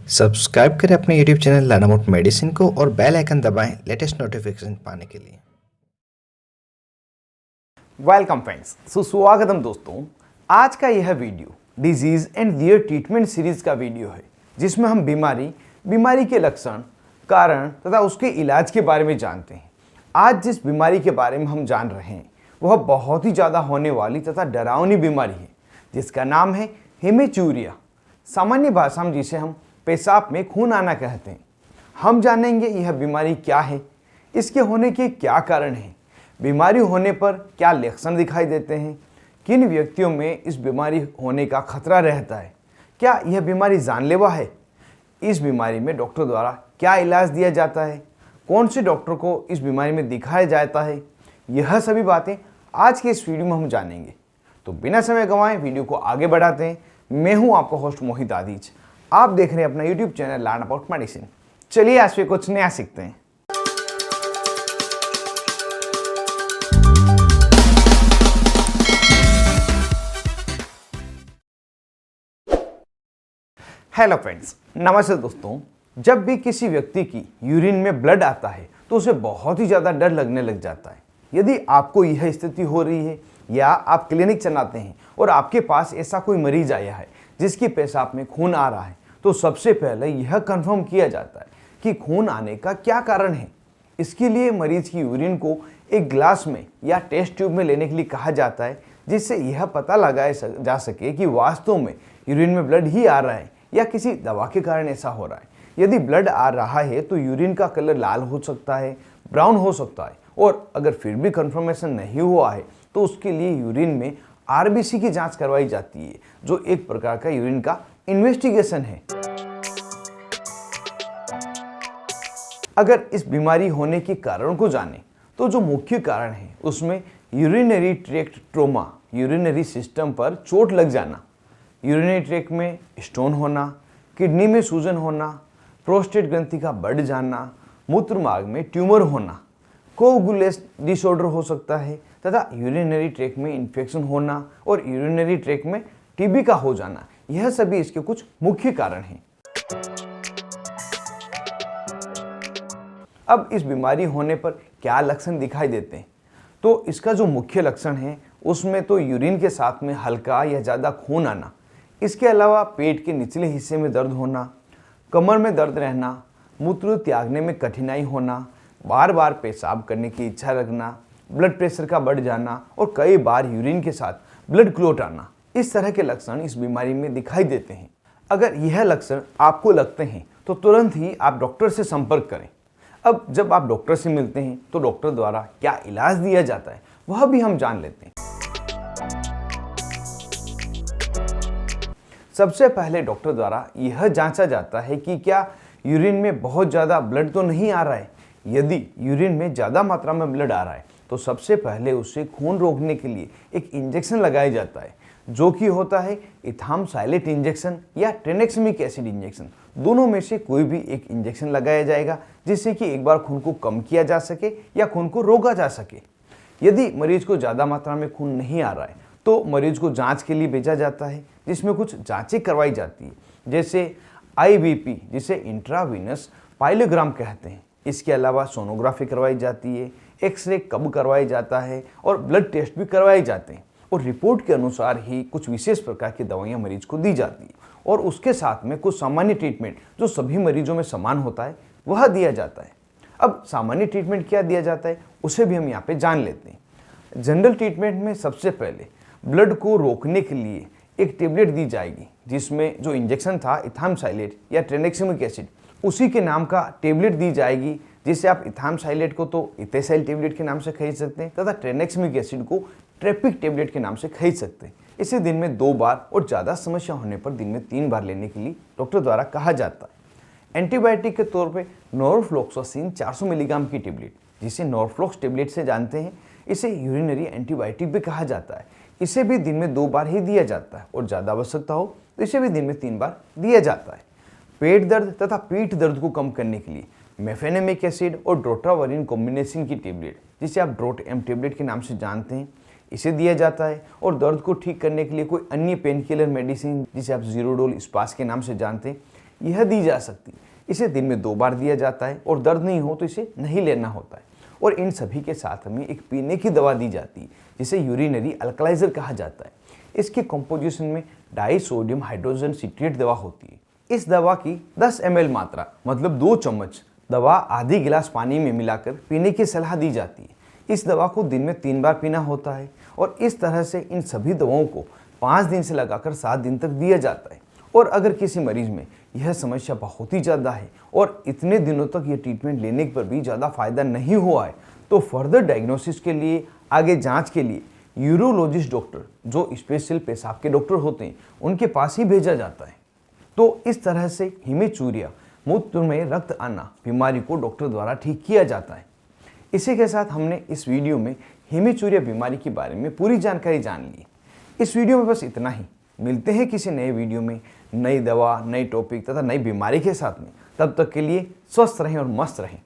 Subscribe करें अपने YouTube channel लानामोट medicine को और बेल आइकन दबाएं लेटेस्ट नोटिफिकेशन पाने के लिए। वेलकम फ्रेंड्स, सुस्वागतम दोस्तों। आज का यह video disease and their treatment series का वीडियो है, जिसमें हम बीमारी के लक्षण, कारण तथा उसके इलाज के बारे में जानते हैं। आज जिस बीमारी के बारे में हम जान रहे हैं वह बहुत ही ज़्यादा होने वाली तथा डरावनी बीमारी है, जिसका नाम है हेमेचूरिया। सामान्य भाषा में जिसे हम पेशाब में खून आना कहते हैं। हम जानेंगे यह बीमारी क्या है, इसके होने के क्या कारण हैं, बीमारी होने पर क्या लक्षण दिखाई देते हैं, किन व्यक्तियों में इस बीमारी होने का खतरा रहता है, क्या यह बीमारी जानलेवा है, इस बीमारी में डॉक्टर द्वारा क्या इलाज दिया जाता है, कौन से डॉक्टर को इस बीमारी में दिखाया जाता है, यह सभी बातें आज के इस वीडियो में हम जानेंगे। तो बिना समय गंवाए वीडियो को आगे बढ़ाते हैं। मैं हूं आपका होस्ट मोहित आदिज। आप देख रहे हैं अपना YouTube channel learn about medicine. चलिए आज फिर कुछ नया सीखते हैं। हेलो फ्रेंड्स, नमस्ते दोस्तों। जब भी किसी व्यक्ति की यूरिन में ब्लड आता है तो उसे बहुत ही ज़्यादा डर लगने लग जाता है। यदि आपको यह स्थिति हो रही है या आप क्लिनिक चलाते हैं और आपके पास ऐसा कोई मरीज आया है जिसकी पेशाब में खून आ रहा है, तो सबसे पहले यह कंफर्म किया जाता है कि खून आने का क्या कारण है। इसके लिए मरीज की यूरिन को एक ग्लास में या टेस्ट ट्यूब में लेने के लिए कहा जाता है, जिससे यह पता लगाया जा सके कि वास्तव में यूरिन में ब्लड ही आ रहा है या किसी दवा के कारण ऐसा हो रहा है। यदि ब्लड आ रहा है तो यूरिन का कलर लाल हो सकता है, ब्राउन हो सकता है, और अगर फिर भी कंफर्मेशन नहीं हुआ है तो उसके लिए यूरिन में आरबीसी की जांच करवाई जाती है, जो एक प्रकार का यूरिन का इन्वेस्टिगेशन है। अगर इस बीमारी होने के कारण को जाने तो जो मुख्य कारण है उसमें urinary tract trauma, urinary system पर चोट लग जाना, यूरिनरी ट्रैक्ट में स्टोन होना, किडनी में सूजन होना, प्रोस्टेट ग्रंथि का बढ़ जाना, मूत्र मार्ग में ट्यूमर होना, कोगुलेशन डिसऑर्डर हो सकता है तथा यूरिनरी ट्रैक्ट में इन्फेक्शन होना और यूरिनरी ट्रैक्ट में टीबी का हो जाना। यह सभी इसके कुछ मुख्य कारण हैं। अब इस बीमारी होने पर क्या लक्षण दिखाई देते हैं, तो इसका जो मुख्य लक्षण है उसमें तो यूरिन के साथ में हल्का या ज़्यादा खून आना, इसके अलावा पेट के निचले हिस्से में दर्द होना, कमर में दर्द रहना, मूत्र त्यागने में कठिनाई होना, बार बार पेशाब करने की इच्छा रखना, ब्लड प्रेशर का बढ़ जाना और कई बार यूरिन के साथ ब्लड क्लॉट आना। इस तरह के लक्षण इस बीमारी में दिखाई देते हैं। अगर यह लक्षण आपको लगते हैं तो तुरंत ही आप डॉक्टर से संपर्क करें। अब जब आप डॉक्टर से मिलते हैं तो डॉक्टर द्वारा क्या इलाज दिया जाता है वह भी हम जान लेते हैं। सबसे पहले डॉक्टर द्वारा यह जांचा जाता है कि क्या यूरिन में बहुत ज़्यादा ब्लड तो नहीं आ रहा है। यदि यूरिन में ज़्यादा मात्रा में ब्लड आ रहा है तो सबसे पहले उसे खून रोकने के लिए एक इंजेक्शन लगाया जाता है, जो कि होता है इथामसाइलेट इंजेक्शन या ट्रेनेक्समिक एसिड इंजेक्शन। दोनों में से कोई भी एक इंजेक्शन लगाया जाएगा, जिससे कि एक बार खून को कम किया जा सके या खून को रोका जा सके। यदि मरीज को ज़्यादा मात्रा में खून नहीं आ रहा है तो मरीज को जांच के लिए भेजा जाता है, जिसमें कुछ जांचें करवाई जाती है, जैसे आईवीपी, जिसे इंट्रावीनस पाइलोग्राम कहते हैं। इसके अलावा सोनोग्राफी करवाई जाती है, एक्सरे कब करवाया जाता है और ब्लड टेस्ट भी करवाए जाते हैं, और रिपोर्ट के अनुसार ही कुछ विशेष प्रकार की दवाइयाँ मरीज को दी जाती है, और उसके साथ में कुछ सामान्य ट्रीटमेंट जो सभी मरीजों में समान होता है वह दिया जाता है। अब सामान्य ट्रीटमेंट क्या दिया जाता है उसे भी हम यहाँ पे जान लेते हैं। जनरल ट्रीटमेंट में सबसे पहले ब्लड को रोकने के लिए एक टेबलेट दी जाएगी, जिसमें जो इंजेक्शन था इथामसाइलेट या ट्रेनेक्समिक एसिड, उसी के नाम का टेबलेट दी जाएगी, जिसे आप इथामसाइलेट को तो इथेसाइल टेबलेट के नाम से खरीद सकते हैं तथा ट्रेनेक्समिक एसिड को ट्रेपिक टेबलेट के नाम से खरीद सकते हैं। इसे दिन में 2 बार और ज़्यादा समस्या होने पर दिन में 3 बार लेने के लिए डॉक्टर द्वारा कहा जाता है। एंटीबायोटिक के तौर पे नॉरफ्लॉक्सासिन 400 मिलीग्राम की टेबलेट, जिसे नॉरफ्लॉक्स टेबलेट से जानते हैं, इसे यूरिनरी एंटीबायोटिक भी कहा जाता है। इसे भी दिन में 2 बार ही दिया जाता है, और ज़्यादा आवश्यकता हो तो इसे भी दिन में 3 बार दिया जाता है। पेट दर्द तथा पीठ दर्द को कम करने के लिए मेफेनेमिक एसिड और ड्रोटावरिन कॉम्बिनेशन की टेबलेट, जिसे आप ड्रोट एम टेबलेट के नाम से जानते हैं, इसे दिया जाता है। और दर्द को ठीक करने के लिए कोई अन्य पेन किलर मेडिसिन, जिसे आप जीरोडोल स्पास के नाम से जानते हैं, यह दी जा सकती है। इसे दिन में 2 बार दिया जाता है और दर्द नहीं हो तो इसे नहीं लेना होता है। और इन सभी के साथ हमें एक पीने की दवा दी जाती है जिसे यूरिनरी अल्कलाइजर कहा जाता है। इसके कंपोजिशन में डाई सोडियम हाइड्रोजन सिट्रेट दवा होती है। इस दवा की 10 ml मात्रा मतलब 2 चम्मच दवा आधी गिलास पानी में मिलाकर पीने की सलाह दी जाती है। इस दवा को दिन में 3 बार पीना होता है और इस तरह से इन सभी दवाओं को 5 दिन से लगाकर 7 दिन तक दिया जाता है। और अगर किसी मरीज में यह समस्या बहुत ही ज़्यादा है और इतने दिनों तक यह ट्रीटमेंट लेने पर भी ज़्यादा फायदा नहीं हुआ है तो फर्दर डायग्नोसिस के लिए, आगे जांच के लिए यूरोलॉजिस्ट डॉक्टर जो स्पेशल पेशाब के डॉक्टर होते हैं उनके पास ही भेजा जाता है। तो इस तरह से हेमीचूरिया मूत्र में रक्त आना बीमारी को डॉक्टर द्वारा ठीक किया जाता है। इसी के साथ हमने इस वीडियो में हेमीचूरिया बीमारी के बारे में पूरी जानकारी जान ली। इस वीडियो में बस इतना ही। मिलते हैं किसी नए वीडियो में नई दवा, नई टॉपिक तथा नई बीमारी के साथ में। तब तक के लिए स्वस्थ रहें और मस्त रहें।